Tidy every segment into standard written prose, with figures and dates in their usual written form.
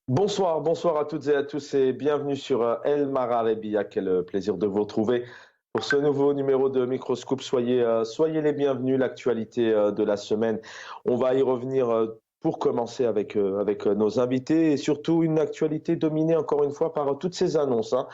Bonsoir à toutes et à tous et bienvenue sur El Mararabia. Quel plaisir de vous retrouver pour ce nouveau numéro de Microscope. Soyez les bienvenus. L'actualité de la semaine, on va y revenir pour commencer avec nos invités et surtout une actualité dominée encore une fois par toutes ces annonces, hein,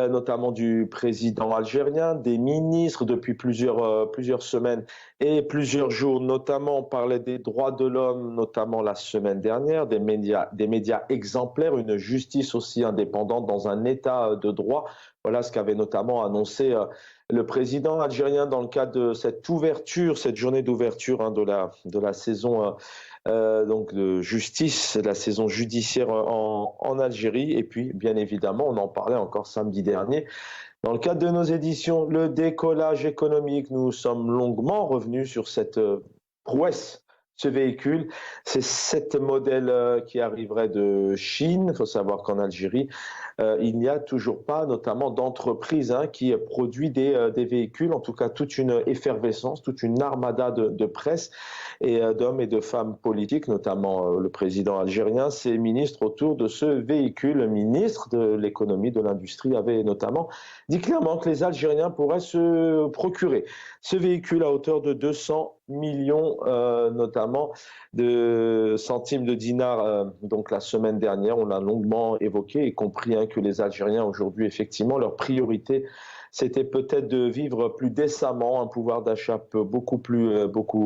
notamment du président algérien, des ministres depuis plusieurs semaines et plusieurs jours. Notamment, on parlait des droits de l'homme, notamment la semaine dernière, des médias exemplaires, une justice aussi indépendante dans un état de droit. Voilà ce qu'avait notamment annoncé le président algérien dans le cadre de cette ouverture, cette journée d'ouverture, hein, de la saison donc de justice, la saison judiciaire en Algérie. Et puis, bien évidemment, on en parlait encore samedi dernier. Dans le cadre de nos éditions, le décollage économique, nous sommes longuement revenus sur cette prouesse. Ce véhicule, c'est 7 modèles qui arriveraient de Chine. Il faut savoir qu'en Algérie, il n'y a toujours pas, notamment d'entreprise, hein, qui produit des véhicules, en tout cas toute une effervescence, toute une armada de presse et d'hommes et de femmes politiques, notamment le président algérien, ses ministres autour de ce véhicule. Le ministre de l'économie, de l'industrie avait notamment dit clairement que les Algériens pourraient se procurer ce véhicule à hauteur de 200 millions, notamment de centimes de dinars. Donc la semaine dernière, on l'a longuement évoqué, y compris, hein, que les Algériens aujourd'hui, effectivement, leur priorité, c'était peut-être de vivre plus décemment, un pouvoir d'achat beaucoup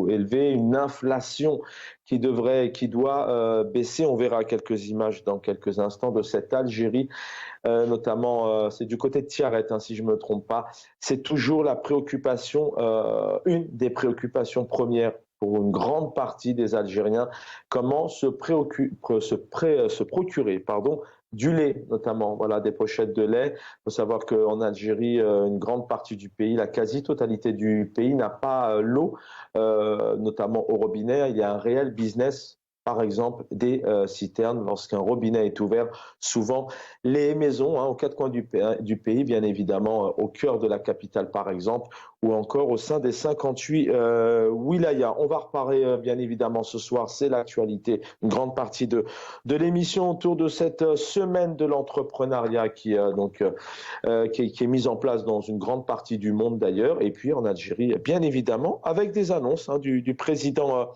élevé, une inflation qui doit baisser. On verra quelques images dans quelques instants de cette Algérie, notamment, c'est du côté de Tiaret, hein, si je ne me trompe pas. C'est toujours la préoccupation, une des préoccupations premières pour une grande partie des Algériens, comment se procurer, pardon, du lait, notamment, voilà, des pochettes de lait. Il faut savoir qu'en Algérie, une grande partie du pays, la quasi-totalité du pays n'a pas l'eau, notamment au robinet. Il y a un réel business, par exemple, des citernes. Lorsqu'un robinet est ouvert, souvent, les maisons, hein, aux quatre coins du pays, bien évidemment, au cœur de la capitale, par exemple, ou encore au sein des 58 wilayas. On va reparler, bien évidemment, ce soir, c'est l'actualité, une grande partie de l'émission autour de cette semaine de l'entrepreneuriat qui est mise en place dans une grande partie du monde d'ailleurs, et puis en Algérie, bien évidemment, avec des annonces, hein, du président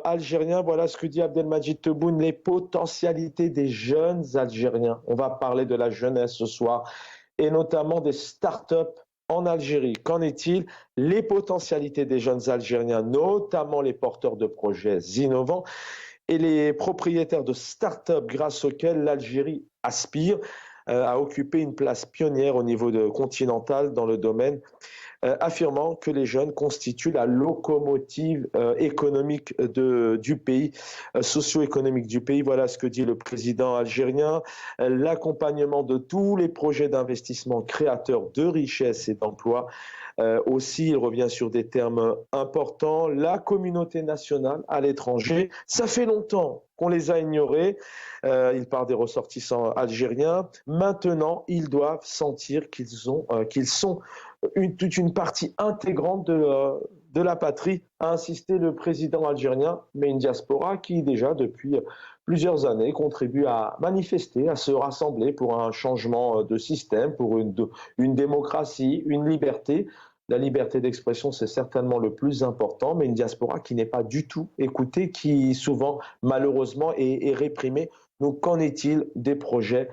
algérien. Voilà ce que dit Abdelmajid Tebboune, les potentialités des jeunes Algériens. On va parler de la jeunesse ce soir et notamment des start-up en Algérie. Qu'en est-il? Les potentialités des jeunes Algériens, notamment les porteurs de projets innovants et les propriétaires de start-up grâce auxquels l'Algérie aspire à occuper une place pionnière au niveau continental dans le domaine, affirmant que les jeunes constituent la locomotive économique du pays, socio-économique du pays. Voilà ce que dit le président algérien. L'accompagnement de tous les projets d'investissement créateurs de richesses et d'emplois. Aussi, il revient sur des termes importants. La communauté nationale à l'étranger, ça fait longtemps qu'on les a ignorés. Il parle des ressortissants algériens. Maintenant, ils doivent sentir qu'ils sont toute une partie intégrante de la patrie, a insisté le président algérien, mais une diaspora qui déjà depuis plusieurs années contribue à manifester, à se rassembler pour un changement de système, pour une démocratie, une liberté. La liberté d'expression, c'est certainement le plus important, mais une diaspora qui n'est pas du tout écoutée, qui souvent, malheureusement, est réprimée. Donc, qu'en est-il des projets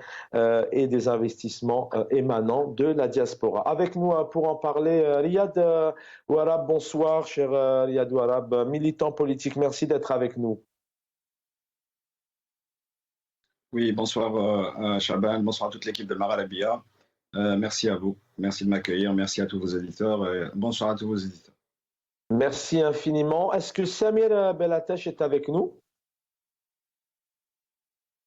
et des investissements émanant de la diaspora? Avec nous pour en parler, Riyad Ouarab, bonsoir, cher Riyad Ouarab, militant politique, merci d'être avec nous. Oui, bonsoir Chaban, bonsoir à toute l'équipe de Maralabia. Merci à vous, merci de m'accueillir, merci à tous vos éditeurs. Bonsoir à tous vos éditeurs. Merci infiniment. Est-ce que Samir Belatesh est avec nous?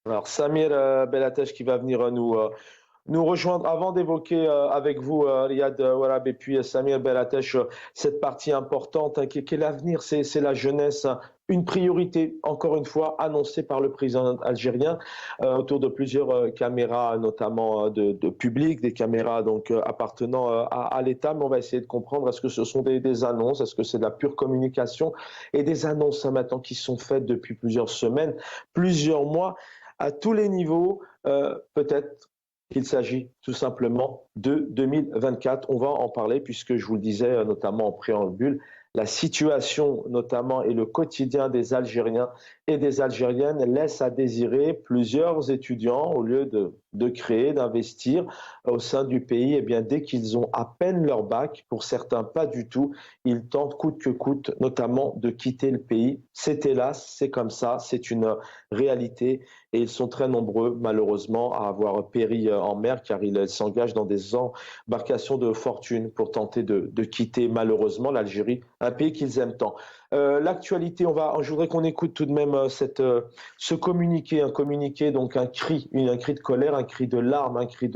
Alors, Samir Belatesh qui va venir nous rejoindre avant d'évoquer avec vous, Riyad Ouarab et puis Samir Belatesh, cette partie importante, hein, qui est l'avenir, c'est la jeunesse, hein. Une priorité, encore une fois, annoncée par le président algérien autour de plusieurs caméras, notamment de public, des caméras donc appartenant à l'État. Mais on va essayer de comprendre, est-ce que ce sont des annonces, est-ce que c'est de la pure communication et des annonces, hein, maintenant qui sont faites depuis plusieurs semaines, plusieurs mois. à tous les niveaux, peut-être qu'il s'agit tout simplement de 2024. On va en parler puisque je vous le disais notamment en préambule, la situation notamment et le quotidien des Algériens et des Algériennes laisse à désirer. Plusieurs étudiants, au lieu de créer, d'investir au sein du pays, eh bien, dès qu'ils ont à peine leur bac, pour certains pas du tout, ils tentent coûte que coûte, notamment de quitter le pays. C'est hélas, c'est comme ça, c'est une réalité et ils sont très nombreux malheureusement à avoir péri en mer car ils s'engagent dans des embarcations de fortune pour tenter de quitter malheureusement l'Algérie, un pays qu'ils aiment tant. L'actualité, je voudrais qu'on écoute tout de même ce communiqué, un communiqué, donc un cri de colère, un cri de larmes, un cri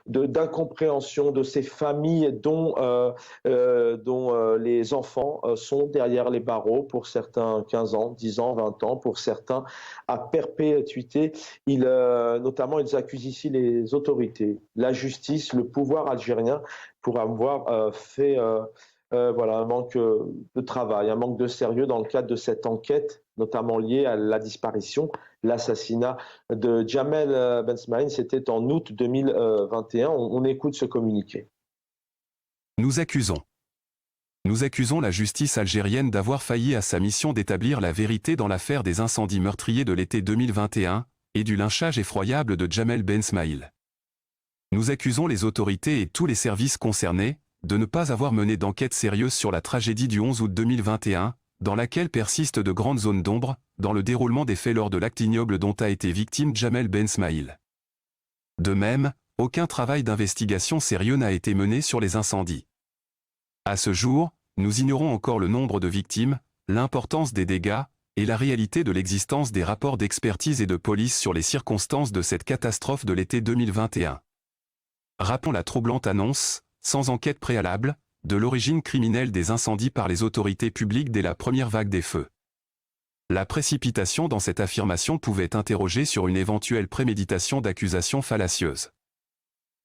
d'incompréhension de ces familles dont les enfants sont derrière les barreaux, pour certains 15 ans, 10 ans, 20 ans, pour certains à perpétuité. Notamment, ils accusent ici les autorités, la justice, le pouvoir algérien pour avoir fait voilà, un manque de travail, un manque de sérieux dans le cadre de cette enquête, notamment liée à la disparition, l'assassinat de Jamel Ben Smaïn. C'était en août 2021. On écoute ce communiqué. Nous accusons la justice algérienne d'avoir failli à sa mission d'établir la vérité dans l'affaire des incendies meurtriers de l'été 2021 et du lynchage effroyable de Jamel Ben Smaïl. Nous accusons les autorités et tous les services concernés de ne pas avoir mené d'enquête sérieuse sur la tragédie du 11 août 2021, dans laquelle persistent de grandes zones d'ombre dans le déroulement des faits lors de l'acte ignoble dont a été victime Jamel Ben Smaïl. De même, aucun travail d'investigation sérieux n'a été mené sur les incendies. À ce jour, nous ignorons encore le nombre de victimes, l'importance des dégâts et la réalité de l'existence des rapports d'expertise et de police sur les circonstances de cette catastrophe de l'été 2021. Rappelons la troublante annonce, sans enquête préalable, de l'origine criminelle des incendies par les autorités publiques dès la première vague des feux. La précipitation dans cette affirmation pouvait interroger sur une éventuelle préméditation d'accusations fallacieuses.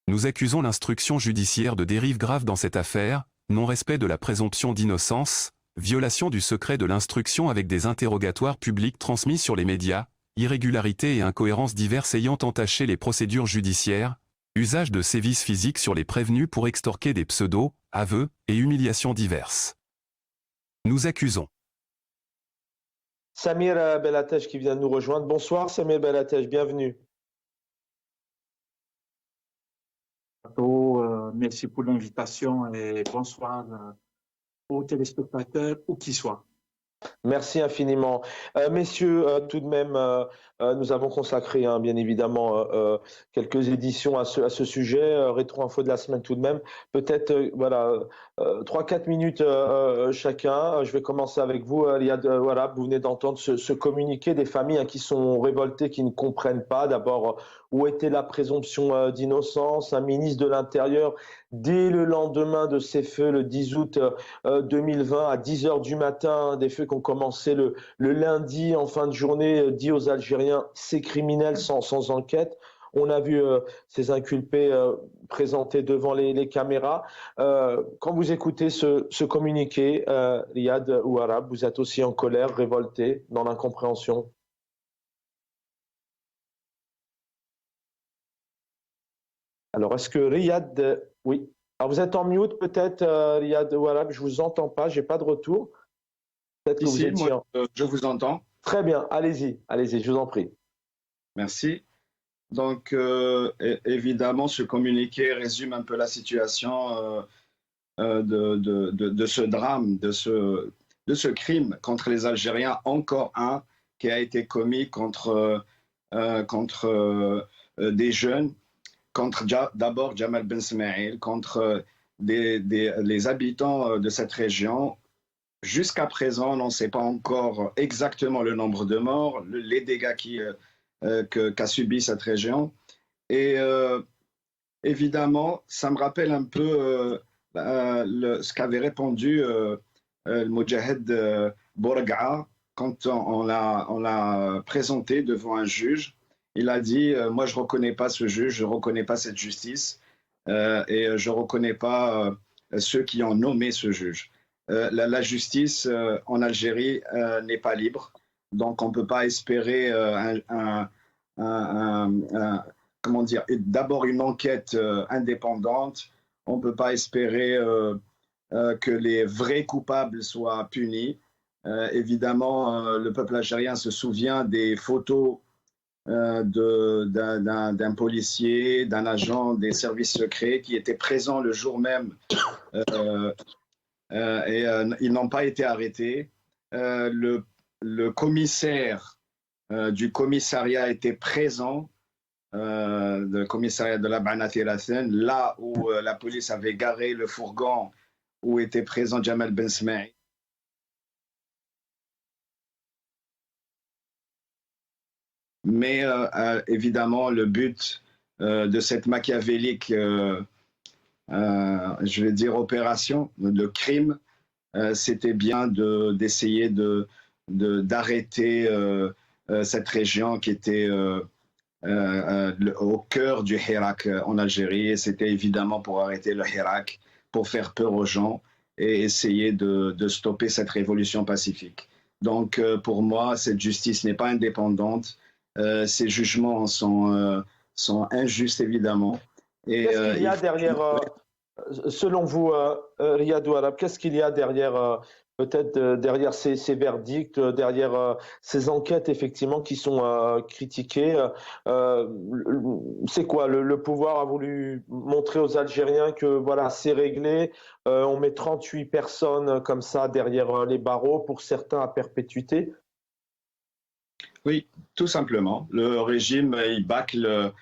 Nous accusons l'instruction judiciaire de dérives graves dans cette affaire, non-respect de la présomption d'innocence, violation du secret de l'instruction avec des interrogatoires publics transmis sur les médias, irrégularités et incohérences diverses ayant entaché les procédures judiciaires, usage de sévices physiques sur les prévenus pour extorquer des pseudos, aveux et humiliations diverses. Nous accusons Samir Belatej qui vient de nous rejoindre. Bonsoir Samir Belatej, bienvenue. Merci pour l'invitation et bonsoir aux téléspectateurs, où qu'ils soient. Merci infiniment. Messieurs, tout de même, nous avons consacré bien évidemment quelques éditions à ce sujet. Rétro Info de la semaine tout de même. Peut-être 3-4 minutes chacun. Je vais commencer avec vous, Riyad Ouarab. Vous venez d'entendre ce communiqué des familles qui sont révoltées, qui ne comprennent pas d'abord où était la présomption d'innocence. Un ministre de l'Intérieur, dès le lendemain de ces feux, le 10 août 2020, à 10h du matin, des feux qui ont commencé le lundi en fin de journée, dit aux Algériens, c'est criminel sans enquête. On a vu ces inculpés présentés devant les caméras. Quand vous écoutez ce communiqué, Riyad Ouarab, vous êtes aussi en colère, révolté, dans l'incompréhension? Alors, est-ce que Riyad... Oui. Alors, vous êtes en mute peut-être, Riyad Ouarab, je ne vous entends pas, je n'ai pas de retour. Peut-être que vous étiez... je vous entends. Très bien, allez-y, je vous en prie. Merci. Donc, évidemment, ce communiqué résume un peu la situation de ce drame, de ce crime contre les Algériens, encore un qui a été commis contre des jeunes, contre d'abord Jamel Ben Smaïl, contre les habitants de cette région. Jusqu'à présent, on ne sait pas encore exactement le nombre de morts, les dégâts qu'a subi cette région. Et évidemment, ça me rappelle un peu ce qu'avait répondu le Moudjahed Bourga'a quand on l'a présenté devant un juge. Il a dit moi, je ne reconnais pas ce juge, je ne reconnais pas cette justice et je ne reconnais pas ceux qui ont nommé ce juge. La justice en Algérie n'est pas libre. Donc, on ne peut pas espérer comment dire, d'abord une enquête indépendante. On ne peut pas espérer que les vrais coupables soient punis. Évidemment, le peuple algérien se souvient des photos d'un policier, d'un agent des services secrets qui était présent le jour même et ils n'ont pas été arrêtés. Le commissaire du commissariat était présent, le commissariat de la Banat Tirasen, là où la police avait garé le fourgon où était présent Jamal Ben Smaï. Mais évidemment, le but de cette machiavélique, je vais dire, opération, le crime, c'était bien d'essayer d'arrêter cette région qui était au cœur du Hirak en Algérie. Et c'était évidemment pour arrêter le Hirak, pour faire peur aux gens et essayer de stopper cette révolution pacifique. Donc, pour moi, cette justice n'est pas indépendante. Ces jugements sont injustes, évidemment. Qu'est-ce qu'il y a derrière, selon vous, Riyad Ouarab, qu'est-ce qu'il y a derrière, peut-être derrière ces verdicts, derrière ces enquêtes effectivement qui sont critiquées? C'est quoi? Le pouvoir a voulu montrer aux Algériens que voilà, c'est réglé. On met 38 personnes comme ça derrière les barreaux, pour certains à perpétuité. Oui, tout simplement. Le régime, il bâcle,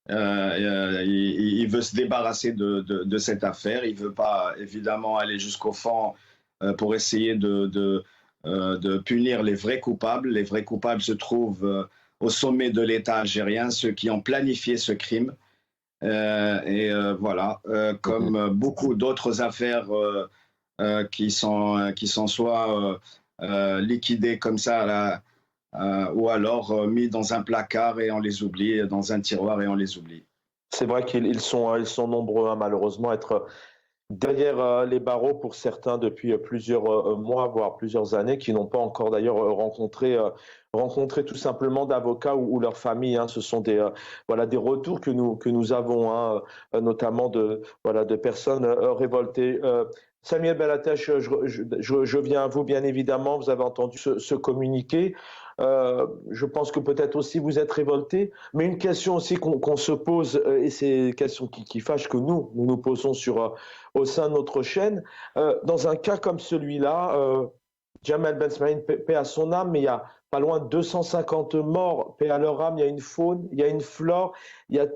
il veut se débarrasser de cette affaire. Il ne veut pas, évidemment, aller jusqu'au fond pour essayer de punir les vrais coupables. Les vrais coupables se trouvent au sommet de l'État algérien, ceux qui ont planifié ce crime. Voilà, comme beaucoup d'autres affaires qui sont soit liquidées comme ça ou alors mis dans un placard et on les oublie, dans un tiroir et on les oublie. C'est vrai qu'ils sont nombreux, malheureusement, à être derrière les barreaux pour certains depuis plusieurs mois, voire plusieurs années, qui n'ont pas encore d'ailleurs rencontré tout simplement d'avocats ou leur famille. Hein. Ce sont des retours que nous avons, hein, notamment de personnes révoltées. Samuel Belateche, je viens à vous, bien évidemment. Vous avez entendu ce communiqué. Je pense que peut-être aussi vous êtes révolté, mais une question aussi qu'on se pose, et c'est une question qui fâche que nous posons au sein de notre chaîne. Dans un cas comme celui-là, Jamal Ben Smaïn, paix à son âme, mais il y a pas loin de 250 morts, paix à leur âme. Il y a une faune, il y a une flore, il y a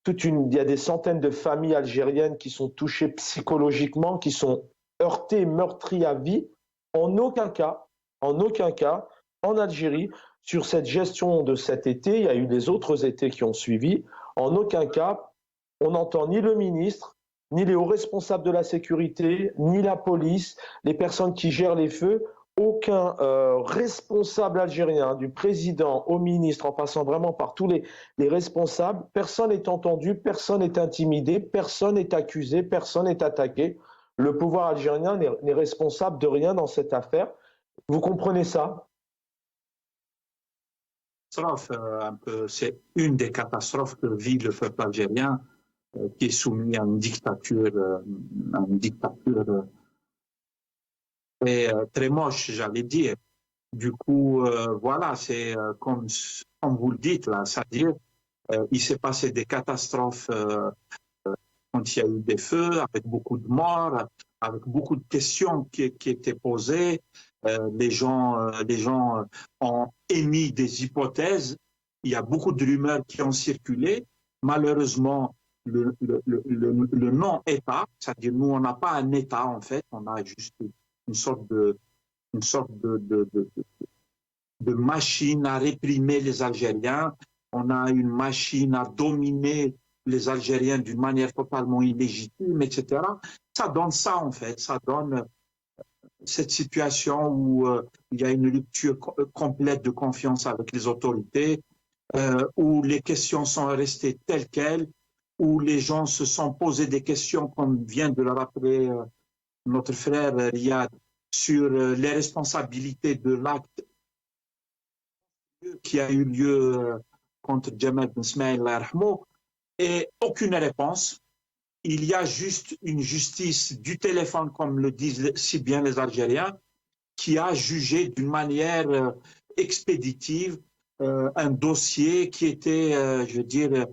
il y a des centaines de familles algériennes qui sont touchées psychologiquement, qui sont heurtées, meurtries à vie. En aucun cas, en Algérie, sur cette gestion de cet été, il y a eu les autres étés qui ont suivi, en aucun cas, on n'entend ni le ministre, ni les hauts responsables de la sécurité, ni la police, les personnes qui gèrent les feux. Aucun responsable algérien, du président au ministre, en passant vraiment par tous les responsables, personne n'est entendu, personne n'est intimidé, personne n'est accusé, personne n'est attaqué. Le pouvoir algérien n'est responsable de rien dans cette affaire. Vous comprenez ça? C'est une des catastrophes que vit le peuple algérien, qui est soumis à une dictature, très moche, j'allais dire. Du coup, voilà, c'est comme vous le dites là, c'est-à-dire il s'est passé des catastrophes quand il y a eu des feux, avec beaucoup de morts, avec beaucoup de questions qui étaient posées. Les gens ont émis des hypothèses. Il y a beaucoup de rumeurs qui ont circulé. Malheureusement, le non-État, c'est-à-dire nous, on n'a pas un État en fait, on a juste une sorte de machine à réprimer les Algériens. On a une machine à dominer les Algériens d'une manière totalement illégitime, etc. Ça donne ça, en fait. Ça donne cette situation où il y a une rupture complète de confiance avec les autorités, où les questions sont restées telles quelles, où les gens se sont posés des questions, comme vient de le rappeler notre frère Riyad, sur les responsabilités de l'acte qui a eu lieu contre Jamal Ben Smaïl, et aucune réponse. Il y a juste une justice du téléphone, comme le disent si bien les Algériens, qui a jugé d'une manière expéditive un dossier qui était, je veux dire,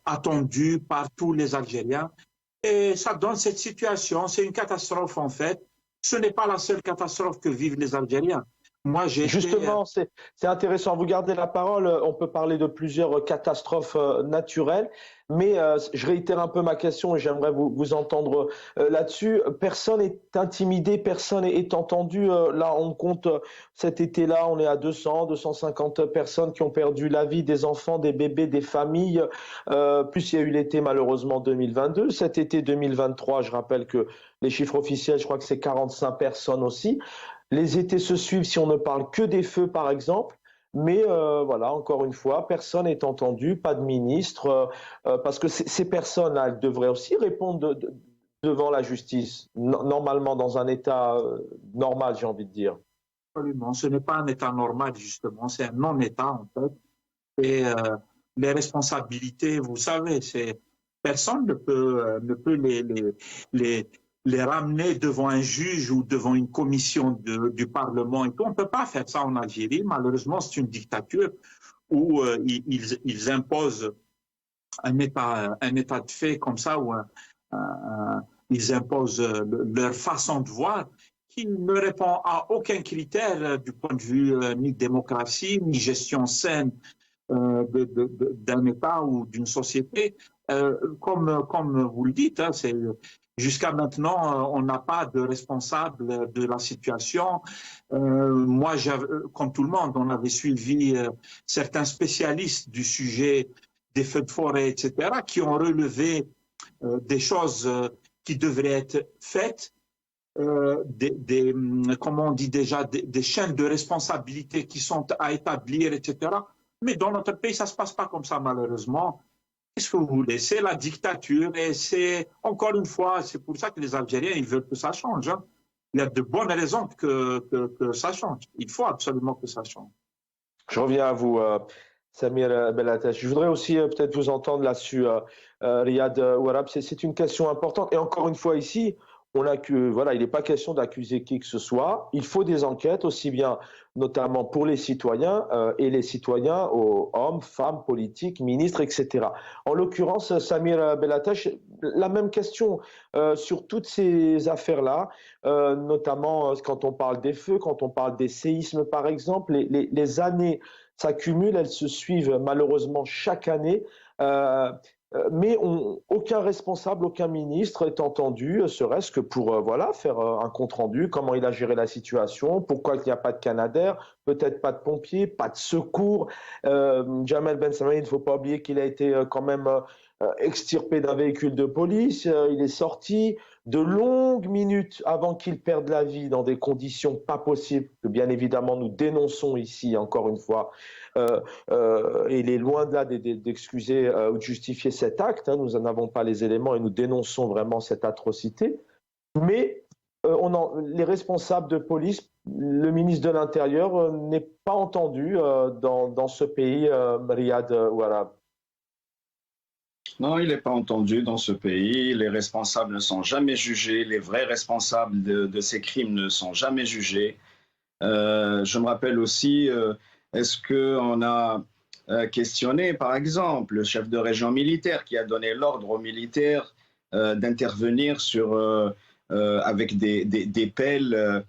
attendu par tous les Algériens. Et ça donne cette situation. C'est une catastrophe, en fait. Ce n'est pas la seule catastrophe que vivent les Algériens. Moi, Justement, c'est intéressant. Vous gardez la parole. On peut parler de plusieurs catastrophes naturelles, mais je réitère un peu ma question et j'aimerais vous entendre là-dessus. Personne n'est intimidé, personne n'est entendu. Là, on compte cet été-là, on est à 200, 250 personnes qui ont perdu la vie, des enfants, des bébés, des familles. Plus il y a eu l'été, malheureusement, 2022. Cet été 2023, je rappelle que les chiffres officiels, je crois que c'est 45 personnes aussi. Les étés se suivent si on ne parle que des feux, par exemple. Mais voilà, encore une fois, personne n'est entendu, pas de ministre, parce que ces personnes-là, elles devraient aussi répondre devant la justice, normalement dans un état normal, j'ai envie de dire. Absolument, ce n'est pas un état normal, justement, c'est un non-état, en fait. Et les responsabilités, vous savez, personne ne peut les ramener devant un juge ou devant une commission du Parlement. Et tout. On ne peut pas faire ça en Algérie. Malheureusement, c'est une dictature où ils imposent un état de fait comme ça, où ils imposent leur façon de voir qui ne répond à aucun critère du point de vue ni démocratie, ni gestion saine d'un État ou d'une société. Comme vous le dites, hein, jusqu'à maintenant, on n'a pas de responsable de la situation. Moi, comme tout le monde, on avait suivi certains spécialistes du sujet des feux de forêt, etc., qui ont relevé des choses qui devraient être faites, comment on dit déjà, des chaînes de responsabilité qui sont à établir, etc. Mais dans notre pays, ça ne se passe pas comme ça, malheureusement. Qu'est-ce que vous voulez? C'est la dictature et c'est, encore une fois, c'est pour ça que les Algériens, ils veulent que ça change. Hein. Il y a de bonnes raisons que ça change. Il faut absolument que ça change. Je reviens à vous, Samir Belatache. Je voudrais aussi peut-être vous entendre là-dessus, Riyad Ouarab. C'est une question importante. Et encore une fois, ici, voilà, il n'est pas question d'accuser qui que ce soit. Il faut des enquêtes, aussi bien notamment pour les citoyens et les citoyens aux hommes, femmes, politiques, ministres, etc. En l'occurrence, Samir Belatache, la même question sur toutes ces affaires-là, notamment quand on parle des feux, quand on parle des séismes, par exemple, les années s'accumulent, elles se suivent malheureusement chaque année. Mais aucun responsable, aucun ministre est entendu, serait-ce que pour voilà, faire un compte-rendu, comment il a géré la situation, pourquoi il n'y a pas de Canadair, peut-être pas de pompiers, pas de secours. Jamal Ben Smaïl, il ne faut pas oublier qu'il a été quand même extirpé d'un véhicule de police, il est sorti de longues minutes avant qu'il perde la vie dans des conditions pas possibles, que bien évidemment nous dénonçons ici, encore une fois. Et il est loin de là d'excuser ou de justifier cet acte. Hein, nous n'en avons pas les éléments et nous dénonçons vraiment cette atrocité. Mais les responsables de police, le ministre de l'Intérieur n'est pas entendu dans ce pays, Riyad Ouarab. Non, il n'est pas entendu dans ce pays. Les responsables ne sont jamais jugés. Les vrais responsables de ces crimes ne sont jamais jugés. Je me rappelle aussi, est-ce qu'on a questionné, par exemple, le chef de région militaire qui a donné l'ordre aux militaires d'intervenir avec des pelles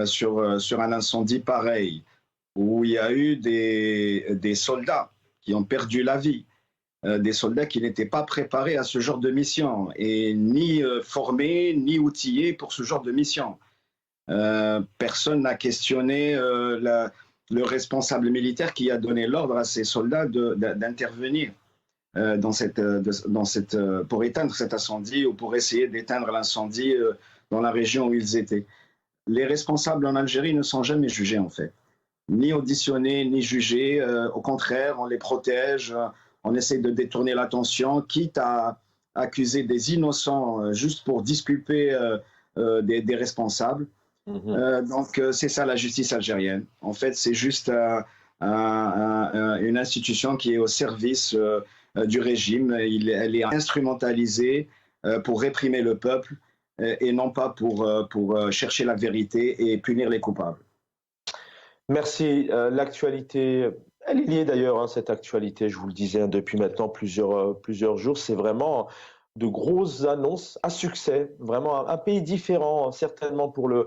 sur un incendie pareil, où il y a eu des soldats qui ont perdu la vie. Des soldats qui n'étaient pas préparés à ce genre de mission et ni formés ni outillés pour ce genre de mission. Personne n'a questionné le responsable militaire qui a donné l'ordre à ces soldats d'intervenir pour éteindre cet incendie ou pour essayer d'éteindre l'incendie dans la région où ils étaient. Les responsables en Algérie ne sont jamais jugés en fait, ni auditionnés ni jugés. Au contraire, on les protège. On essaie de détourner l'attention, quitte à accuser des innocents juste pour disculper des responsables. Donc c'est ça la justice algérienne. En fait, c'est juste une institution qui est au service du régime. Elle est instrumentalisée pour réprimer le peuple et non pas pour chercher la vérité et punir les coupables. Merci. L'actualité, elle est liée d'ailleurs, hein, cette actualité, je vous le disais, depuis maintenant plusieurs jours. C'est vraiment de grosses annonces à succès, vraiment un pays différent, certainement pour le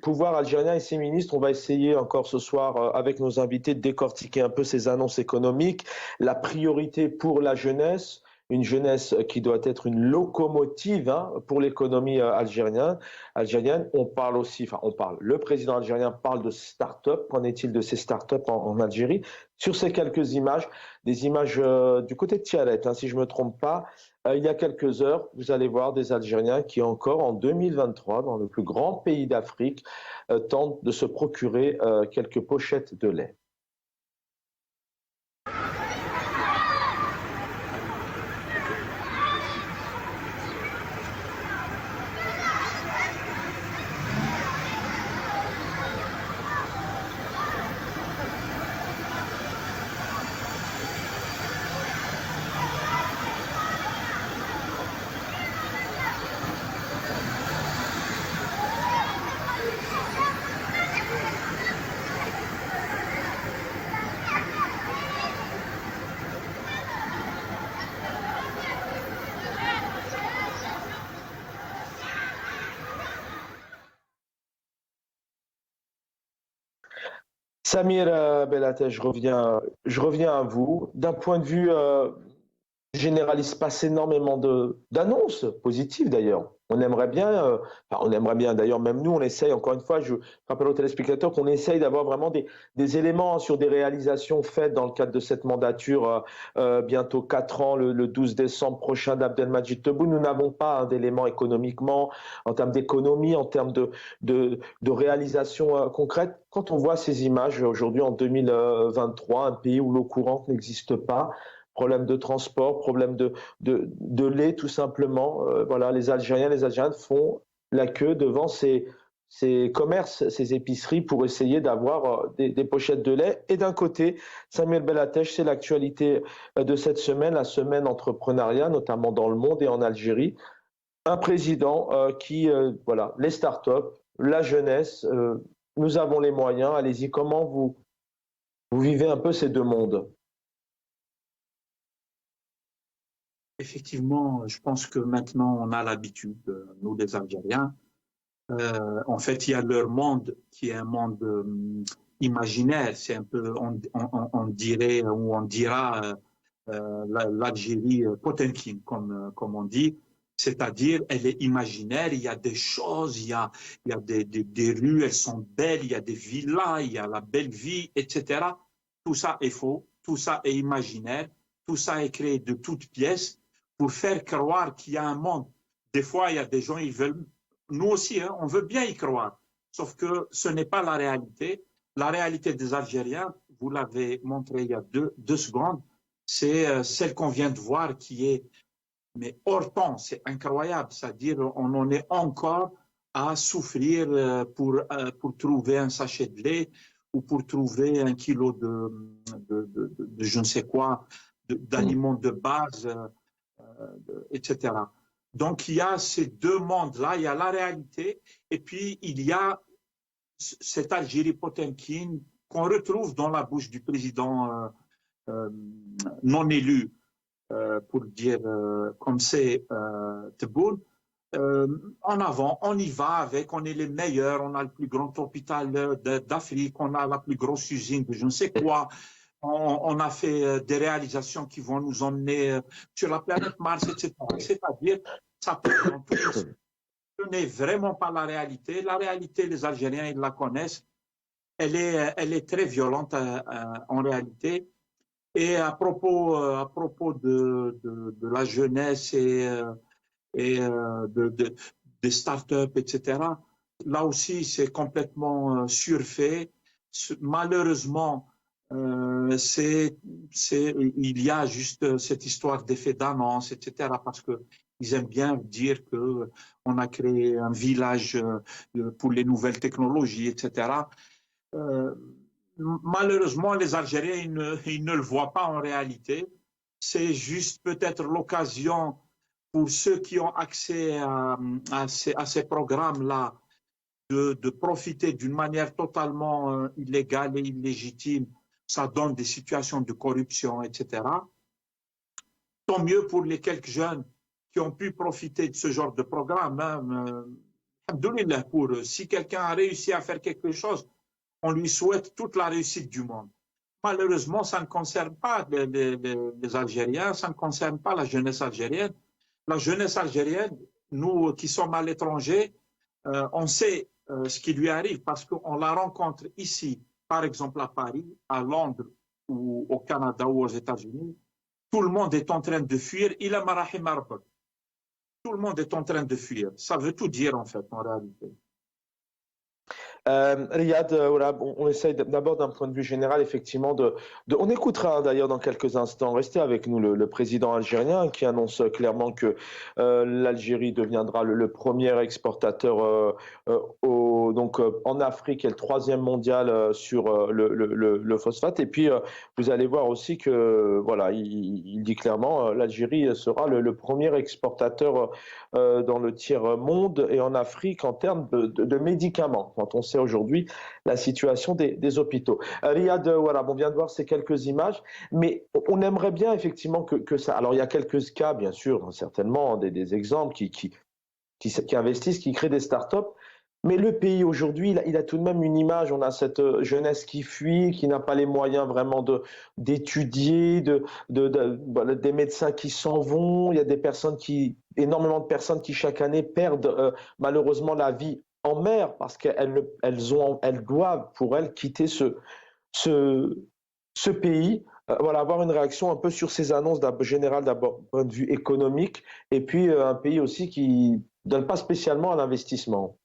pouvoir algérien et ses ministres. On va essayer encore ce soir avec nos invités de décortiquer un peu ces annonces économiques, la priorité pour la jeunesse, une jeunesse qui doit être une locomotive, hein, pour l'économie algérienne. On parle aussi, le président algérien parle de start-up. Qu'en est-il de ces start-up en Algérie? Sur ces quelques images, des images du côté de Tiaret, hein, si je ne me trompe pas, il y a quelques heures, vous allez voir des Algériens qui encore en 2023, dans le plus grand pays d'Afrique, tentent de se procurer quelques pochettes de lait. Samir Bellateche, je reviens à vous. D'un point de vue général, il se passe énormément d'annonces positives d'ailleurs. On aimerait bien d'ailleurs, même nous, on essaye, encore une fois, je rappelle aux téléspectateurs qu'on essaye d'avoir vraiment des éléments sur des réalisations faites dans le cadre de cette mandature, bientôt 4 ans, le 12 décembre prochain d'Abdelmadjid Tebboune. Nous n'avons pas, hein, d'éléments économiquement, en termes d'économie, en termes de réalisation concrète. Quand on voit ces images aujourd'hui en 2023, un pays où l'eau courante n'existe pas, problème de transport, problème de lait tout simplement. Voilà, les Algériens, les Algériennes font la queue devant ces commerces, ces épiceries pour essayer d'avoir des pochettes de lait. Et d'un côté, Samuel Bellateche, c'est l'actualité de cette semaine, la semaine entrepreneuriat, notamment dans le monde et en Algérie. Un président qui, voilà, les startups, la jeunesse, nous avons les moyens. Allez-y, comment vous vivez un peu ces deux mondes? Effectivement, je pense que maintenant on a l'habitude, nous les Algériens. En fait, il y a leur monde qui est un monde imaginaire. C'est un peu, on dirait ou on dira l'Algérie Potemkin, comme on dit. C'est-à-dire, elle est imaginaire. Il y a des choses, il y a des rues, elles sont belles, il y a des villas, il y a la belle vie, etc. Tout ça est faux, tout ça est imaginaire, tout ça est créé de toutes pièces pour faire croire qu'il y a un monde. Des fois, il y a des gens, ils veulent, nous aussi, hein, on veut bien y croire, sauf que ce n'est pas la réalité. La réalité des Algériens, vous l'avez montré il y a deux secondes, c'est celle qu'on vient de voir qui est mais hors temps, c'est incroyable. C'est-à-dire on en est encore à souffrir pour trouver un sachet de lait ou pour trouver un kilo de je ne sais quoi, d'aliments de base, etc. Donc il y a ces deux mondes-là, il y a la réalité et puis il y a cette Algérie Potemkin qu'on retrouve dans la bouche du président non élu, pour dire comme c'est Tebboune. En avant, on y va avec, on est les meilleurs, on a le plus grand hôpital d'Afrique, on a la plus grosse usine de je ne sais quoi, on a fait des réalisations qui vont nous emmener sur la planète Mars, etc. C'est-à-dire, ça peut dans tous les sens. Ce n'est vraiment pas la réalité. La réalité, les Algériens, ils la connaissent. Elle est très violente en réalité. Et à propos de la jeunesse et des startups, etc., là aussi, c'est complètement surfait. Malheureusement, il y a juste cette histoire d'effet d'annonce, etc., parce qu'ils aiment bien dire qu'on a créé un village pour les nouvelles technologies, etc. malheureusement, les Algériens, ils ne le voient pas en réalité. C'est juste peut-être l'occasion pour ceux qui ont accès à ces programmes-là de profiter d'une manière totalement illégale et illégitime. Ça donne des situations de corruption, etc. Tant mieux pour les quelques jeunes qui ont pu profiter de ce genre de programme. Alhamdoulilah pour eux. Si quelqu'un a réussi à faire quelque chose, on lui souhaite toute la réussite du monde. Malheureusement, ça ne concerne pas les Algériens, ça ne concerne pas la jeunesse algérienne. La jeunesse algérienne, nous qui sommes à l'étranger, on sait ce qui lui arrive parce qu'on la rencontre ici, par exemple à Paris, à Londres ou au Canada ou aux États-Unis. Tout le monde est en train de fuir. Tout le monde est en train de fuir. Ça veut tout dire en fait, en réalité. Riyad, voilà, on essaye d'abord d'un point de vue général, effectivement, on écoutera d'ailleurs dans quelques instants, restez avec nous, le président algérien qui annonce clairement que l'Algérie deviendra le premier exportateur donc, en Afrique et le troisième mondial sur le phosphate. Et puis, vous allez voir aussi que, voilà, il dit clairement, l'Algérie sera le premier exportateur dans le tiers-monde et en Afrique en termes de médicaments, quand on sait aujourd'hui la situation des hôpitaux. Riyad, voilà, on vient de voir ces quelques images, mais on aimerait bien effectivement que ça... Alors il y a quelques cas, bien sûr, certainement, des exemples qui investissent, qui créent des startups, mais le pays aujourd'hui, il a tout de même une image. On a cette jeunesse qui fuit, qui n'a pas les moyens vraiment d'étudier, des médecins qui s'en vont. Il y a énormément de personnes qui chaque année perdent malheureusement la vie en mer parce qu'elles doivent pour elles quitter ce pays. Voilà, avoir une réaction un peu sur ces annonces générales d'abord point de vue économique et puis un pays aussi qui donne pas spécialement à l'investissement.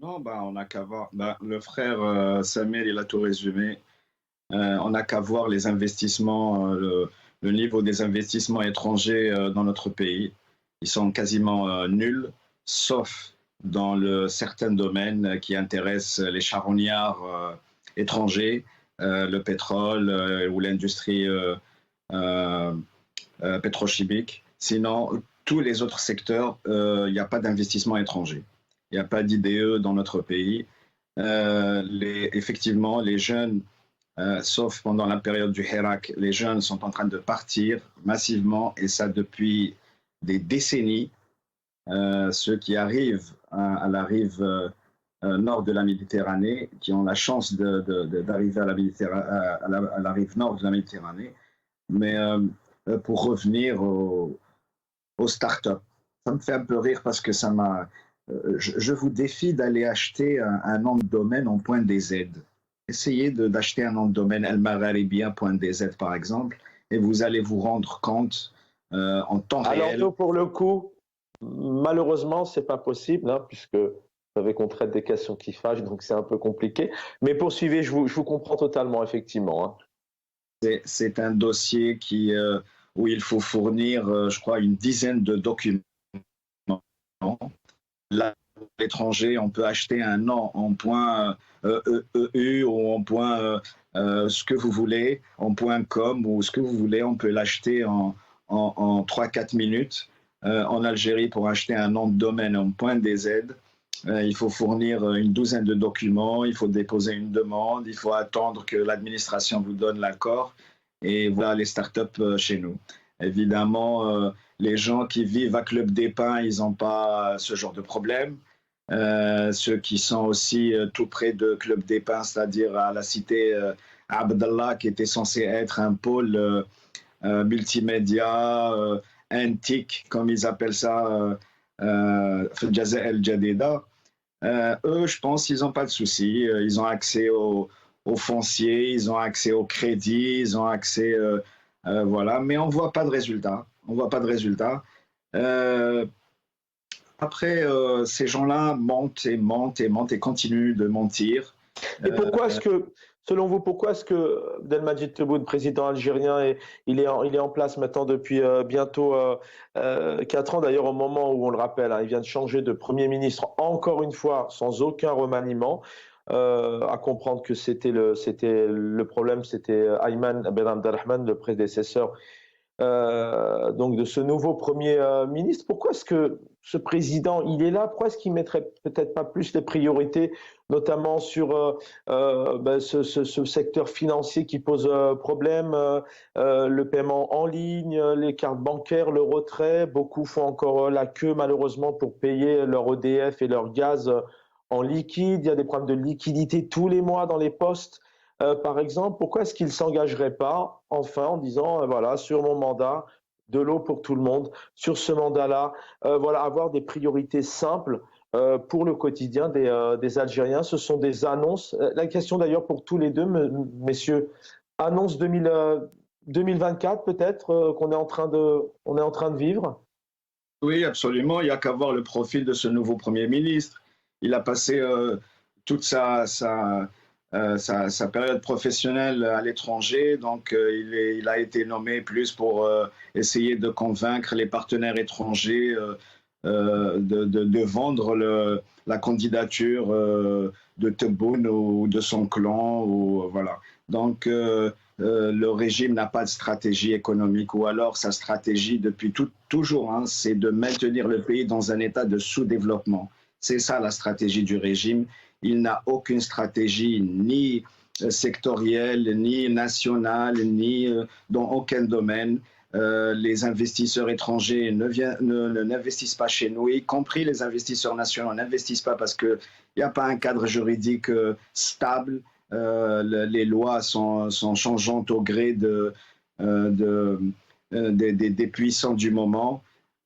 Non, on n'a qu'à voir. Le frère Samuel, il a tout résumé. On n'a qu'à voir les investissements, le niveau des investissements étrangers dans notre pays. Ils sont quasiment nuls, sauf dans certains domaines qui intéressent les charognards étrangers, le pétrole ou l'industrie pétrochimique. Sinon, tous les autres secteurs, il n'y a pas d'investissement étranger. Il n'y a pas d'IDE dans notre pays. Effectivement, les jeunes, sauf pendant la période du Hirak, les jeunes sont en train de partir massivement, et ça depuis des décennies. Ceux qui arrivent à la rive nord de la Méditerranée, qui ont la chance d'arriver à la rive nord de la Méditerranée, mais pour revenir aux startups. Ça me fait un peu rire parce que ça m'a... Je vous défie d'aller acheter un nom de domaine en .dz. Essayez d'acheter un nom de domaine elmararibia.dz par exemple, et vous allez vous rendre compte en temps réel. Alors pour le coup, malheureusement, c'est pas possible, hein, puisque vous savez qu'on traite des questions qui fâchent, donc c'est un peu compliqué. Mais poursuivez, je vous comprends totalement, effectivement. Hein. C'est un dossier où il faut fournir, je crois, une dizaine de documents. Là, à l'étranger, on peut acheter un nom en .eu ou en ce que vous voulez, en .com ou ce que vous voulez. On peut l'acheter en 3-4 minutes. En Algérie, pour acheter un nom de domaine en .dz, il faut fournir une douzaine de documents, il faut déposer une demande, il faut attendre que l'administration vous donne l'accord. Et voilà les startups chez nous. Évidemment, les gens qui vivent à Club des Pins, ils n'ont pas ce genre de problème. Ceux qui sont aussi tout près de Club des Pins, c'est-à-dire à la cité Abdallah, qui était censé être un pôle multimédia, antique, comme ils appellent ça, Jaza El Jadida, eux, je pense qu'ils n'ont pas de souci. Ils ont accès au foncier, ils ont accès au crédit, ils ont accès... voilà, mais on ne voit pas de résultat. On voit pas de résultat. Après, ces gens-là mentent et mentent et mentent et continuent de mentir. Et pourquoi est-ce que, selon vous, pourquoi est-ce que Abdelmadjid Tebboune, président algérien, il est en place maintenant depuis bientôt 4 ans, d'ailleurs au moment où on le rappelle, hein, il vient de changer de Premier ministre, encore une fois, sans aucun remaniement. à comprendre que c'était le problème, c'était Ayman Ben Abdelrahman, le prédécesseur donc de ce nouveau Premier ministre. Pourquoi est-ce que ce président, il est là? Pourquoi est-ce qu'il ne mettrait peut-être pas plus les priorités, notamment sur ce secteur financier qui pose problème, le paiement en ligne, les cartes bancaires, le retrait? Beaucoup font encore la queue, malheureusement, pour payer leur EDF et leur gaz en liquide. Il y a des problèmes de liquidité tous les mois dans les postes. Par exemple, pourquoi est-ce qu'il ne s'engagerait pas, enfin, en disant, voilà, sur mon mandat, de l'eau pour tout le monde, sur ce mandat-là, voilà, avoir des priorités simples pour le quotidien des Algériens. Ce sont des annonces. La question d'ailleurs pour tous les deux, messieurs, annonce 2024 peut-être qu'on est en train de vivre? Oui, absolument. Il n'y a qu'à voir le profil de ce nouveau Premier ministre. Il a passé toute sa période professionnelle à l'étranger, donc il a été nommé plus pour essayer de convaincre les partenaires étrangers de vendre la candidature de Tebboune ou de son clan. Voilà. Donc le régime n'a pas de stratégie économique, ou alors sa stratégie depuis toujours, hein, c'est de maintenir le pays dans un état de sous-développement. C'est ça la stratégie du régime. Il n'a aucune stratégie ni sectorielle, ni nationale, ni dans aucun domaine. Les investisseurs étrangers n'investissent pas chez nous, y compris les investisseurs nationaux n'investissent pas parce qu'il n'y a pas un cadre juridique stable. Les lois sont changeantes au gré des puissants du moment.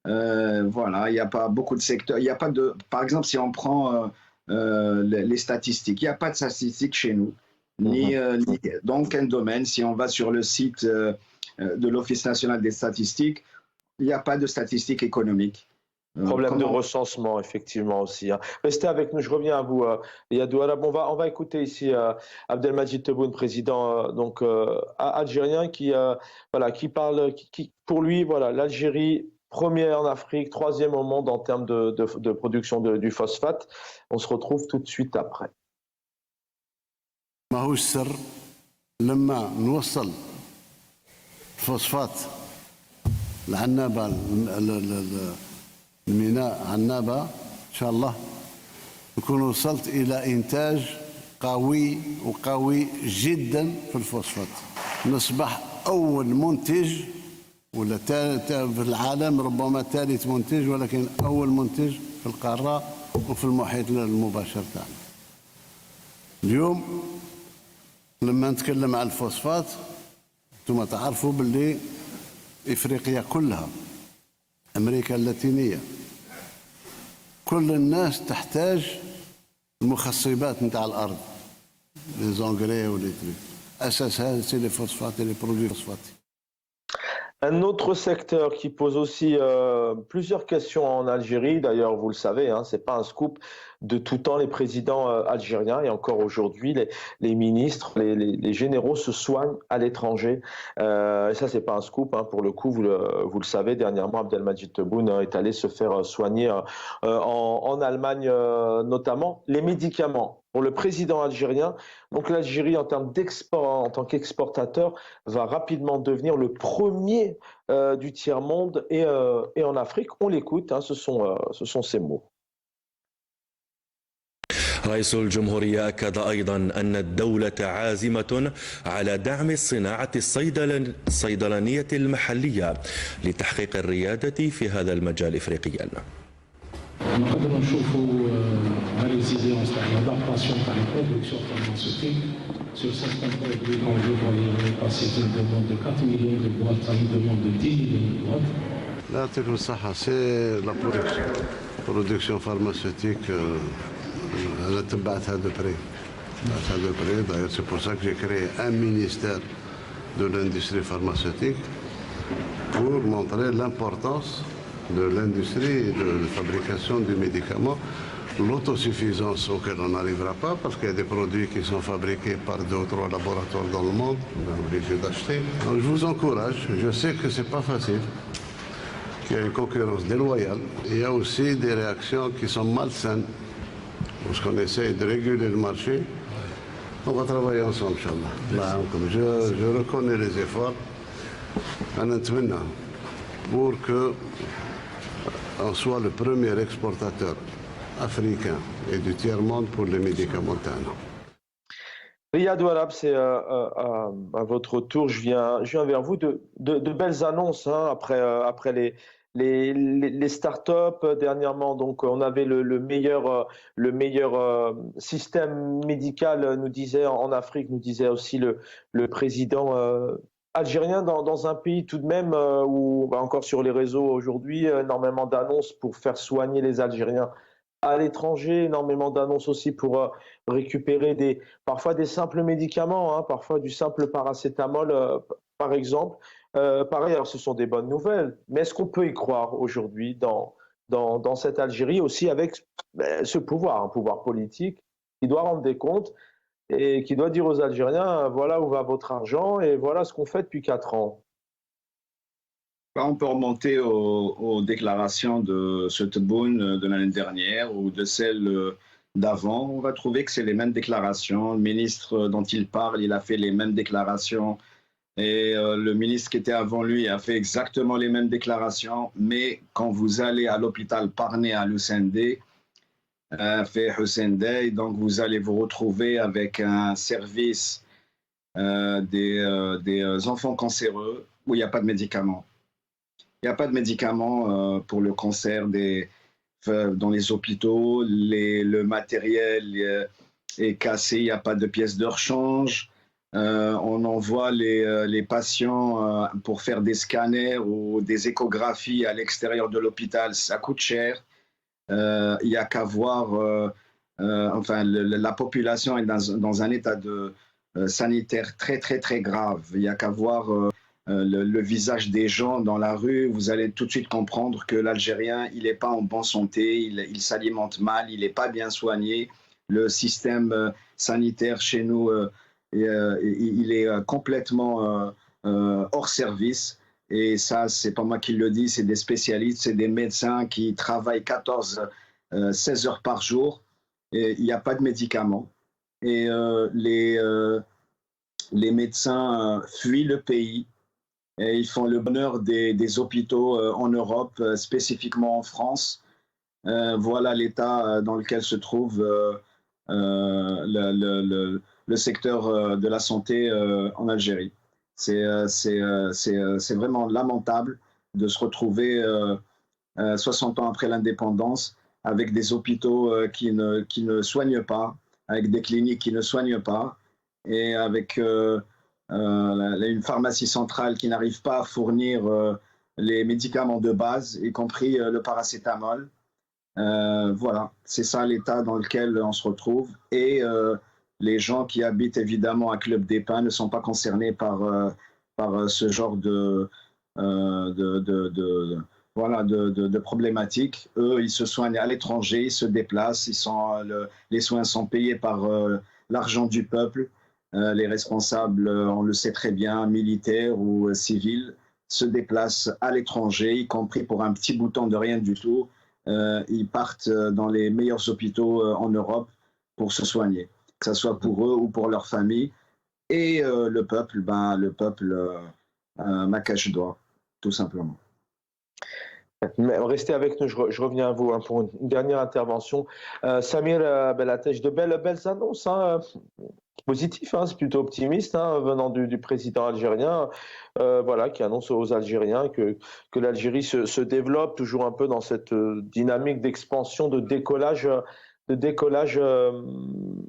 Voilà, il n'y a pas beaucoup de secteurs. Il y a pas de, par exemple, si on prend les statistiques, il n'y a pas de statistiques chez nous, ni dans aucun domaine. Si on va sur le site de l'Office national des statistiques, il n'y a pas de statistiques économiques. Problème de recensement, effectivement, aussi. Hein. Restez avec nous, je reviens à vous, Yadou Arab. On va écouter ici Abdelmajid Tebboune, président algérien, qui parle, pour lui, voilà, l'Algérie, première en Afrique, troisième au monde en termes de production du phosphate. On se retrouve tout de suite après. ماهوش سر لما نوصل الفوسفات لعنابة الميناء عنابة إن شاء الله نكون وصلت إلى إنتاج قوي جدا في الفوسفات. نصبح أول منتج ولا في العالم، ربما ثالث منتج، ولكن أول منتج في القارة وفي المحيط المباشر تاعنا. اليوم لما نتكلم عن الفوسفات انتم تعرفوا باللي افريقيا كلها، امريكا اللاتينيه، كل الناس تحتاج المخصبات نتاع الارض، لي زونغري ولي تري، اساسها سي لي فوسفات لي برودوي فوسفاتي. Un autre secteur qui pose aussi plusieurs questions en Algérie, d'ailleurs vous le savez, hein, c'est pas un scoop, de tout temps les présidents algériens et encore aujourd'hui les ministres, les généraux se soignent à l'étranger. Et ça c'est pas un scoop, hein, pour le coup vous le savez, dernièrement Abdelmajid Tebboune est allé se faire soigner en Allemagne notamment. Les médicaments pour le président algérien, donc l'Algérie en termes d'export, en tant qu'exportateur, va rapidement devenir le premier du tiers-monde et en Afrique. On l'écoute, hein, ce sont ses mots. رئيس الجمهورية أكد أيضا أن الدولة عازمة على دعم الصناعة الصيدلانية المحلية لتحقيق الريادة في هذا المجال إفريقيا. نقدروا نشوفوا هذه الزيادة تاع l'adaptation تاع البرودكسيون pharmaceutique sur certains produits quand je voyais passer une demande de 4 millions de boîtes à une demande de 10 millions de boîtes. لا يعطيكم الصحة، سي لا برودكسيون فارماسيوتيك. أنا تبعتها دو بري. D'ailleurs, c'est pour ça que j'ai créé un ministère de l'industrie pharmaceutique pour montrer l'importance de l'industrie et de la fabrication du médicament, l'autosuffisance auquel on n'arrivera pas parce qu'il y a des produits qui sont fabriqués par 2 ou 3 laboratoires dans le monde, on est obligé d'acheter. Donc je vous encourage, je sais que c'est pas facile, qu'il y a une concurrence déloyale, il y a aussi des réactions qui sont malsaines, parce qu'on essaie de réguler le marché. On va travailler ensemble, Inch'Allah. Je reconnais les efforts. Pour qu'on soit le premier exportateur africain et du tiers-monde pour les médicaments. Riyad Ouarab, c'est à votre tour. Je viens vers vous de belles annonces hein, après les startups dernièrement. Donc, on avait le meilleur système médical, nous disait en Afrique, nous disait aussi le président algérien dans un pays tout de même où, encore sur les réseaux aujourd'hui, énormément d'annonces pour faire soigner les Algériens à l'étranger, énormément d'annonces aussi pour récupérer parfois des simples médicaments, hein, parfois du simple paracétamol par exemple. Pareil, alors ce sont des bonnes nouvelles, mais est-ce qu'on peut y croire aujourd'hui dans cette Algérie aussi avec ce pouvoir, un pouvoir politique qui doit rendre des comptes et qui doit dire aux Algériens, voilà où va votre argent et voilà ce qu'on fait depuis 4 ans? On peut remonter aux déclarations de ce Tebboune de l'année dernière ou de celles d'avant. On va trouver que c'est les mêmes déclarations. Le ministre dont il parle, il a fait les mêmes déclarations. Et le ministre qui était avant lui a fait exactement les mêmes déclarations. Mais quand vous allez à l'hôpital Parné à Lusendé, fait Hussein Dey, donc vous allez vous retrouver avec un service des enfants cancéreux où il n'y a pas de médicaments. Il n'y a pas de médicaments pour le cancer dans les hôpitaux. Le matériel est cassé, il n'y a pas de pièces de rechange. On envoie les patients pour faire des scanners ou des échographies à l'extérieur de l'hôpital. Ça coûte cher. Il n'y a qu'à voir. La population est dans un état sanitaire très, très, très grave. Il n'y a qu'à voir le visage des gens dans la rue, vous allez tout de suite comprendre que l'Algérien, il n'est pas en bonne santé, il s'alimente mal, il n'est pas bien soigné. Le système sanitaire chez nous, il est complètement hors service. Et ça, c'est pas moi qui le dis, c'est des spécialistes, c'est des médecins qui travaillent 16 heures par jour. Et il n'y a pas de médicaments. Et les médecins fuient le pays. Et ils font le bonheur des hôpitaux en Europe, spécifiquement en France. Voilà l'état dans lequel se trouve le secteur de la santé en Algérie. C'est vraiment lamentable de se retrouver 60 ans après l'indépendance avec des hôpitaux qui ne soignent pas, avec des cliniques qui ne soignent pas et avec une pharmacie centrale qui n'arrive pas à fournir les médicaments de base, y compris le paracétamol. Voilà, c'est ça l'état dans lequel on se retrouve. Et les gens qui habitent évidemment à Club des Pins ne sont pas concernés par ce genre de problématiques. Eux, ils se soignent à l'étranger, ils se déplacent, les soins sont payés par l'argent du peuple. Les responsables, on le sait très bien, militaires ou civils, se déplacent à l'étranger, y compris pour un petit bouton de rien du tout. Ils partent dans les meilleurs hôpitaux en Europe pour se soigner, que ce soit pour eux ou pour leur famille. Et le peuple maquage doigt, tout simplement. Restez avec nous, je reviens à vous hein, pour une dernière intervention. Samir Belatej, de belles annonces, hein, positif, hein, c'est plutôt optimiste hein, venant du président algérien, voilà, qui annonce aux Algériens que l'Algérie se développe toujours un peu dans cette dynamique d'expansion, de décollage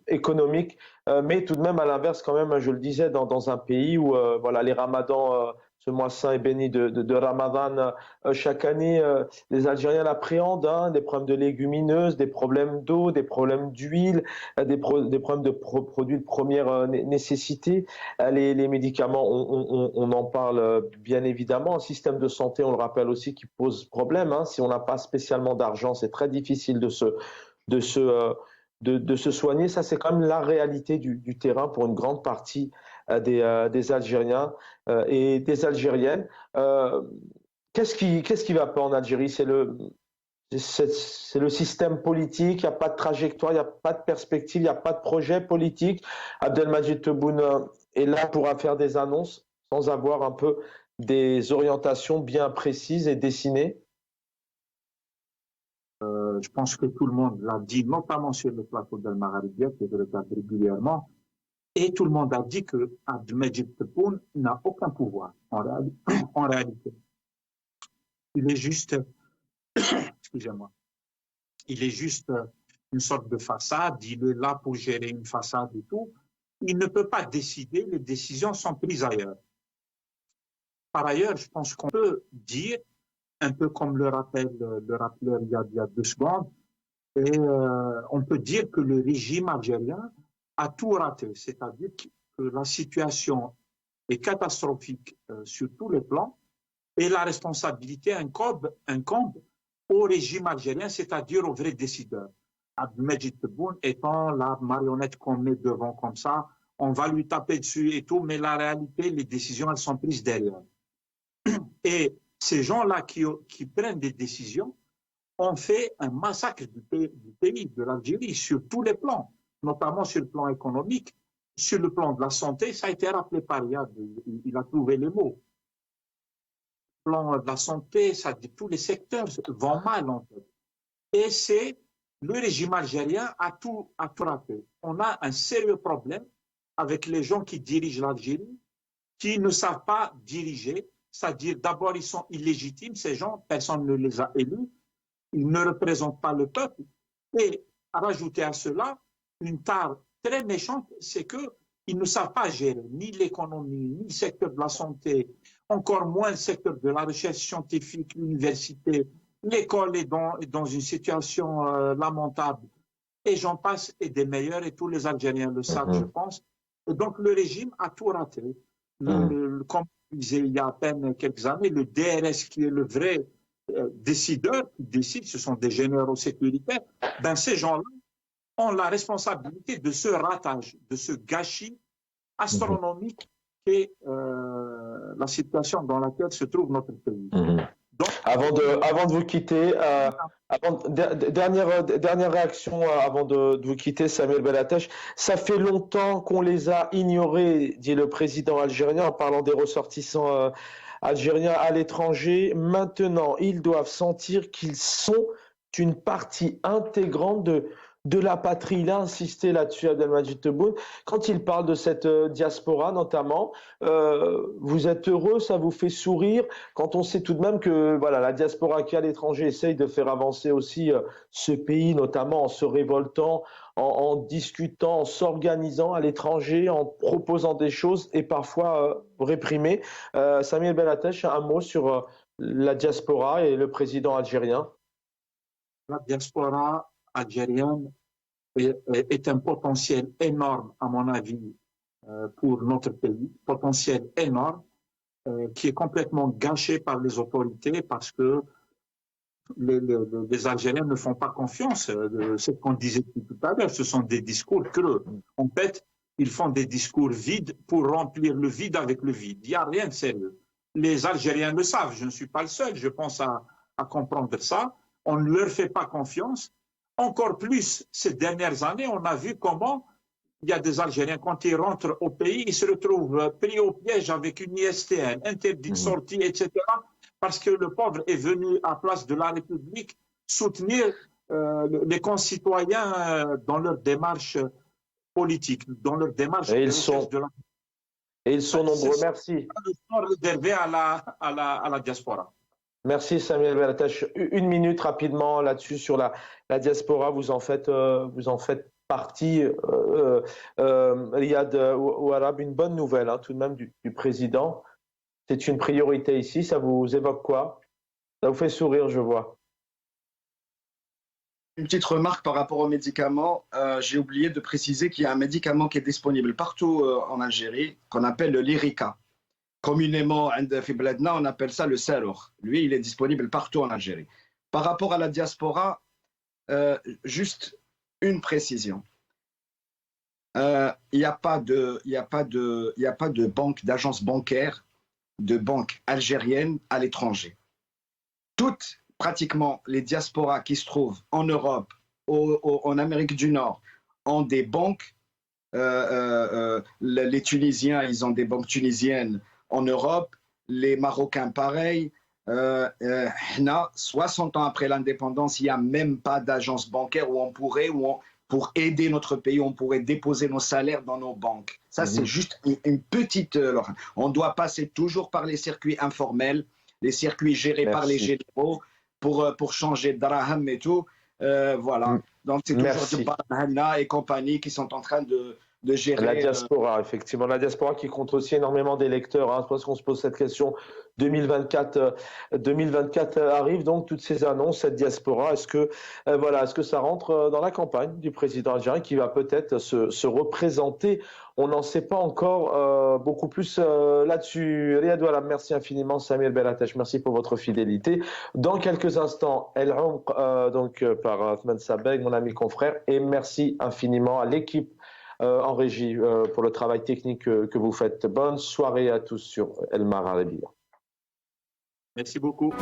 économique, mais tout de même à l'inverse quand même, je le disais, dans un pays où voilà, les ramadans, ce mois saint et béni de Ramadan, chaque année, les Algériens l'appréhendent, hein, des problèmes de légumineuses, des problèmes d'eau, des problèmes d'huile, des problèmes de produits de première nécessité. Les médicaments, on en parle bien évidemment. Un système de santé, on le rappelle aussi, qui pose problème. Hein. Si on n'a pas spécialement d'argent, c'est très difficile de se soigner. Ça, c'est quand même la réalité du terrain pour une grande partie des Algériens et des Algériennes. Qu'est-ce qui va pas en Algérie? c'est le système politique, il n'y a pas de trajectoire, il n'y a pas de perspective, il n'y a pas de projet politique. Abdelmajid Tebboune est là pour faire des annonces sans avoir un peu des orientations bien précises et dessinées. Je pense que tout le monde l'a dit, notamment sur le plateau d'Al Magharibia, que je regarde régulièrement, et tout le monde a dit que Abdelmajid Tebboune n'a aucun pouvoir en réalité. Il est juste, excusez-moi, il est juste une sorte de façade, il est là pour gérer une façade et tout. Il ne peut pas décider, les décisions sont prises ailleurs. Par ailleurs, je pense qu'on peut dire, un peu comme le rappelle le rappeleur il y a 2 secondes, et on peut dire que le régime algérien a tout raté, c'est-à-dire que la situation est catastrophique sur tous les plans et la responsabilité incombe au régime algérien, c'est-à-dire aux vrais décideurs. Abdelmajid Tebboune étant la marionnette qu'on met devant comme ça, on va lui taper dessus et tout, mais la réalité, les décisions, elles sont prises derrière. Et ces gens-là qui prennent des décisions ont fait un massacre du pays, de l'Algérie, sur tous les plans, notamment sur le plan économique, sur le plan de la santé. Ça a été rappelé par Riyad, il a trouvé les mots. Le plan de la santé, ça dit tous les secteurs vont mal en fait. Et c'est le régime algérien a tout raté. On a un sérieux problème avec les gens qui dirigent l'Algérie, qui ne savent pas diriger. C'est-à-dire, d'abord, ils sont illégitimes, ces gens, personne ne les a élus, ils ne représentent pas le peuple. Et à rajouter à cela, une tare très méchante, c'est qu'ils ne savent pas gérer ni l'économie, ni le secteur de la santé, encore moins le secteur de la recherche scientifique, l'université. L'école est dans une situation lamentable. Et j'en passe, et des meilleurs, et tous les Algériens le savent, je pense. Et donc, le régime a tout raté. Comme je disais il y a à peine quelques années, le DRS qui est le vrai décideur, qui décide, ce sont des généraux sécuritaires, ben ces gens-là ont la responsabilité de ce ratage, de ce gâchis astronomique qu'est la situation dans laquelle se trouve notre pays. Donc, avant de vous quitter, dernière réaction avant de vous quitter, Samuel Belateche. Ça fait longtemps qu'on les a ignorés, dit le président algérien en parlant des ressortissants algériens à l'étranger. Maintenant, ils doivent sentir qu'ils sont une partie intégrante de la patrie. Il a insisté là-dessus, Abdelmajid Tebboune. Quand il parle de cette diaspora notamment, vous êtes heureux, ça vous fait sourire, quand on sait tout de même que voilà, la diaspora qui est à l'étranger essaye de faire avancer aussi ce pays, notamment en se révoltant, en discutant, en s'organisant à l'étranger, en proposant des choses et parfois réprimées. Samuel Belateche, un mot sur la diaspora et le président algérien. La diaspora algérienne est un potentiel énorme, à mon avis, pour notre pays, potentiel énorme, qui est complètement gâché par les autorités parce que les Algériens ne font pas confiance. C'est ce qu'on disait tout à l'heure, ce sont des discours creux. En fait, ils font des discours vides pour remplir le vide avec le vide. Il n'y a rien de sérieux. Les Algériens le savent, je ne suis pas le seul, je pense à comprendre ça. On ne leur fait pas confiance. Encore plus, ces dernières années, on a vu comment il y a des Algériens, quand ils rentrent au pays, ils se retrouvent pris au piège avec une ISTN, interdit de sortie, etc. Parce que le pauvre est venu à place de la République soutenir les concitoyens dans leur démarche politique, dans leur démarche et ils sont nombreux. Merci. Réservé à la diaspora. Merci Samuel Belateche. 1 minute rapidement là-dessus sur la diaspora. Vous en faites partie. Riyad Ouarab, une bonne nouvelle tout de même du président. C'est une priorité ici. Ça vous évoque quoi? Ça vous fait sourire, je vois. Une petite remarque par rapport aux médicaments. J'ai oublié de préciser qu'il y a un médicament qui est disponible partout en Algérie, qu'on appelle le Lyrica. Communément, on appelle ça le Sarour. Lui, il est disponible partout en Algérie. Par rapport à la diaspora, juste une précision. Il n'y a pas de banque, d'agence bancaire, de banque algérienne à l'étranger. Toutes pratiquement les diasporas qui se trouvent en Europe, en Amérique du Nord, ont des banques. Les Tunisiens, ils ont des banques tunisiennes en Europe, les Marocains pareil. 60 ans après l'indépendance, il n'y a même pas d'agence bancaire où on pourrait, pour aider notre pays, on pourrait déposer nos salaires dans nos banques. Ça, c'est juste une petite... on doit passer toujours par les circuits informels, les circuits gérés par les généraux pour changer de draham et tout. Voilà. Donc, c'est toujours du Barhana et compagnie qui sont en train de gérer... La diaspora, effectivement. La diaspora qui compte aussi énormément d'électeurs. Hein. C'est parce qu'on se pose cette question. 2024 arrive, donc toutes ces annonces, cette diaspora, est-ce que ça rentre dans la campagne du président algérien qui va peut-être se représenter? On n'en sait pas encore beaucoup plus là-dessus. Riyad Oualam, merci infiniment. Samir Belatesh, merci pour votre fidélité. Dans quelques instants, El Umq, par Othman Sabeg, mon ami confrère, et merci infiniment à l'équipe en régie pour le travail technique que vous faites. Bonne soirée à tous sur El Mar Arabiya. Merci beaucoup.